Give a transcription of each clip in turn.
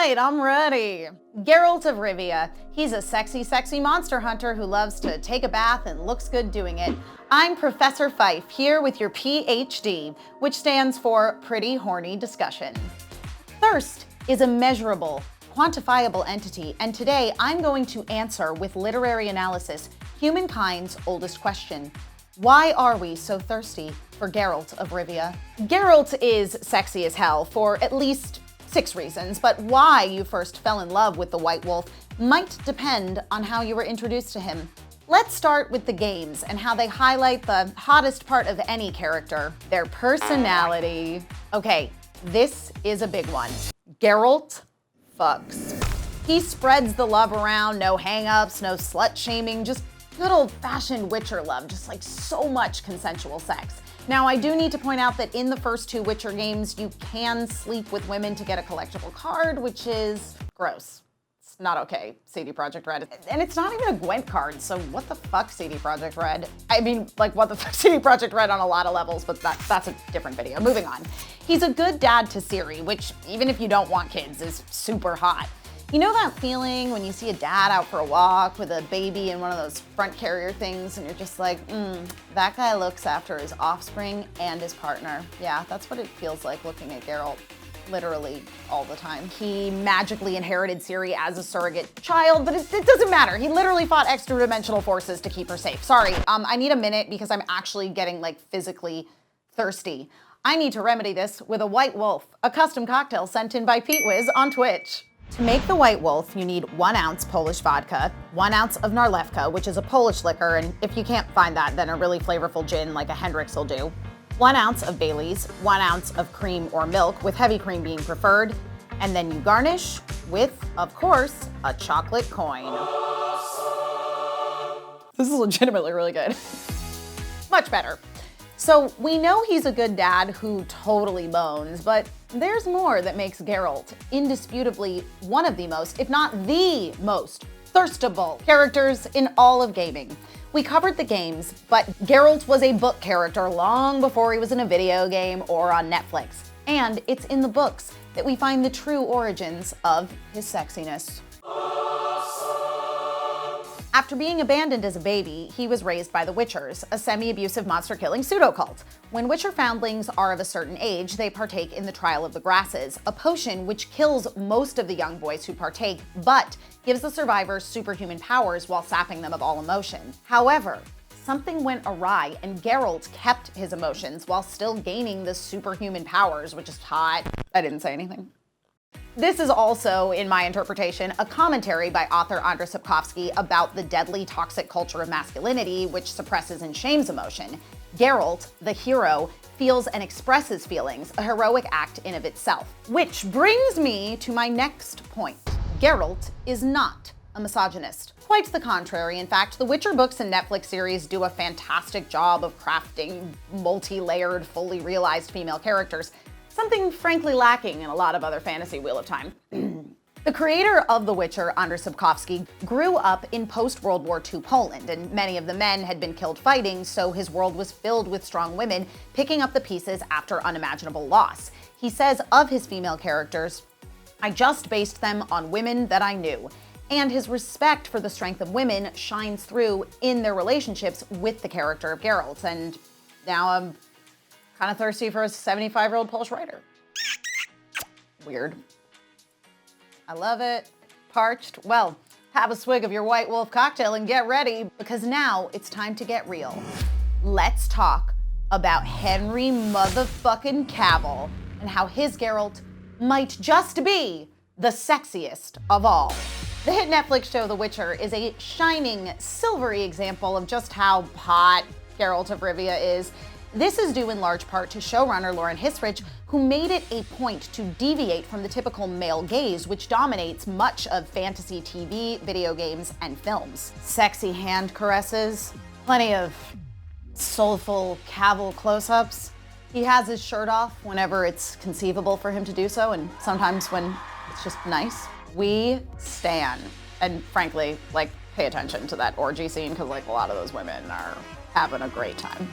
right, I'm ready. Geralt of Rivia. He's a sexy monster hunter who loves to take a bath and looks good doing it. I'm Professor Fife, here with your PhD, which stands for Pretty Horny Discussion. Thirst is a measurable, quantifiable entity, and today I'm going to answer with literary analysis humankind's oldest question. Why are we so thirsty for Geralt of Rivia? Geralt is sexy as hell for at least 6 reasons, but why you first fell in love with the White Wolf might depend on how you were introduced to him. Let's start with the games and how they highlight the hottest part of any character, their personality. Okay, this is a big one. Geralt fucks. He spreads the love around, no hang-ups, no slut-shaming, just good old-fashioned Witcher love, just like so much consensual sex. Now, I do need to point out that in the first 2 Witcher games, you can sleep with women to get a collectible card, which is gross. It's not okay, CD Projekt Red. And it's not even a Gwent card, so what the fuck, CD Projekt Red? I mean, like, what the fuck, CD Projekt Red on a lot of levels, but that's a different video. Moving on. He's a good dad to Ciri, which, even if you don't want kids, is super hot. You know that feeling when you see a dad out for a walk with a baby in one of those front carrier things and you're just like, that guy looks after his offspring and his partner. Yeah, that's what it feels like looking at Geralt literally all the time. He magically inherited Ciri as a surrogate child, but it doesn't matter. He literally fought extra-dimensional forces to keep her safe. Sorry, I need a minute because I'm actually getting like physically thirsty. I need to remedy this with a White Wolf, a custom cocktail sent in by Pete Wiz on Twitch. To make the White Wolf, you need 1 ounce Polish vodka, 1 ounce of Narlewka, which is a Polish liquor, and if you can't find that, then a really flavorful gin like a Hendrick's will do. 1 ounce of Bailey's, 1 ounce of cream or milk, with heavy cream being preferred, and then you garnish with, of course, a chocolate coin. This is legitimately really good. Much better. So we know he's a good dad who totally bones, but there's more that makes Geralt indisputably one of the most, if not the most, thirstable characters in all of gaming. We covered the games, but Geralt was a book character long before he was in a video game or on Netflix. And it's in the books that we find the true origins of his sexiness. After being abandoned as a baby, he was raised by the Witchers, a semi-abusive monster-killing pseudo-cult. When Witcher foundlings are of a certain age, they partake in the Trial of the Grasses, a potion which kills most of the young boys who partake, but gives the survivors superhuman powers while sapping them of all emotion. However, something went awry, and Geralt kept his emotions while still gaining the superhuman powers, which is hot. I didn't say anything. This is also, in my interpretation, a commentary by author Andrzej Sapkowski about the deadly toxic culture of masculinity which suppresses and shames emotion. Geralt, the hero, feels and expresses feelings, a heroic act in of itself. Which brings me to my next point. Geralt is not a misogynist. Quite the contrary. In fact, the Witcher books and Netflix series do a fantastic job of crafting multi-layered, fully realized female characters. Something frankly lacking in a lot of other fantasy Wheel of Time. The creator of The Witcher, Andrzej Sapkowski, grew up in post-World War II Poland, and many of the men had been killed fighting, so his world was filled with strong women picking up the pieces after unimaginable loss. He says of his female characters, "I just based them on women that I knew." And his respect for the strength of women shines through in their relationships with the character of Geralt, and now I'm kind of thirsty for a 75-year-old Polish writer. Weird. I love it. Parched? Well, have a swig of your White Wolf cocktail and get ready, because now it's time to get real. Let's talk about Henry motherfucking Cavill and how his Geralt might just be the sexiest of all. The hit Netflix show The Witcher is a shining, silvery example of just how hot Geralt of Rivia is. This is due in large part to showrunner Lauren Hisrich, who made it a point to deviate from the typical male gaze, which dominates much of fantasy TV, video games, and films. Sexy hand caresses, plenty of soulful Cavill close-ups. He has his shirt off whenever it's conceivable for him to do so, and sometimes when it's just nice. We stan. And frankly, like, pay attention to that orgy scene, because like a lot of those women are having a great time.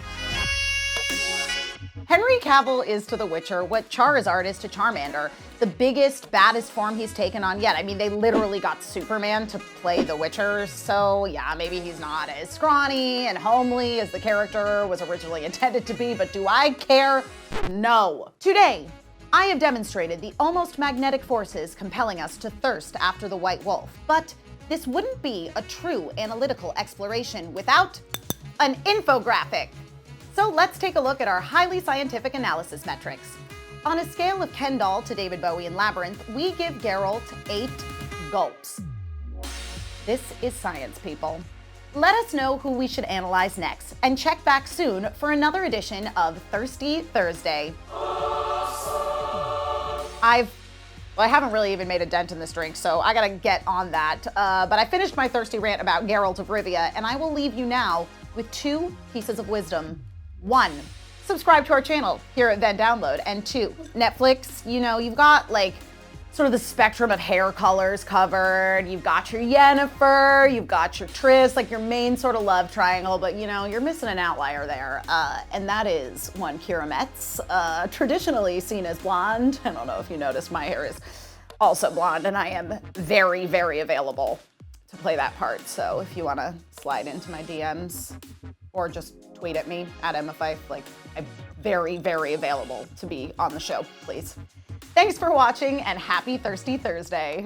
Henry Cavill is to The Witcher what Charizard is to Charmander, the biggest, baddest form he's taken on yet. I mean, they literally got Superman to play The Witcher, so yeah, maybe he's not as scrawny and homely as the character was originally intended to be, but do I care? No. Today, I have demonstrated the almost magnetic forces compelling us to thirst after the White Wolf, but this wouldn't be a true analytical exploration without an infographic. So let's take a look at our highly scientific analysis metrics. On a scale of Ken doll to David Bowie in Labyrinth, we give Geralt 8 gulps. This is science, people. Let us know who we should analyze next, and check back soon for another edition of Thirsty Thursday. I haven't really even made a dent in this drink, so I gotta get on that. But I finished my thirsty rant about Geralt of Rivia, and I will leave you now with 2 pieces of wisdom. 1, subscribe to our channel here at VENN Download. And 2, Netflix, you know, you've got like sort of the spectrum of hair colors covered. You've got your Yennefer, you've got your Triss, like your main sort of love triangle, but you know, you're missing an outlier there. And that is one Keira Metz, traditionally seen as blonde. I don't know if you noticed, my hair is also blonde, and I am very, very available to play that part. So if you wanna slide into my DMs or just tweet at me at Emma Fife, like I'm very, very available to be on the show, please. Thanks for watching, and happy Thirsty Thursday.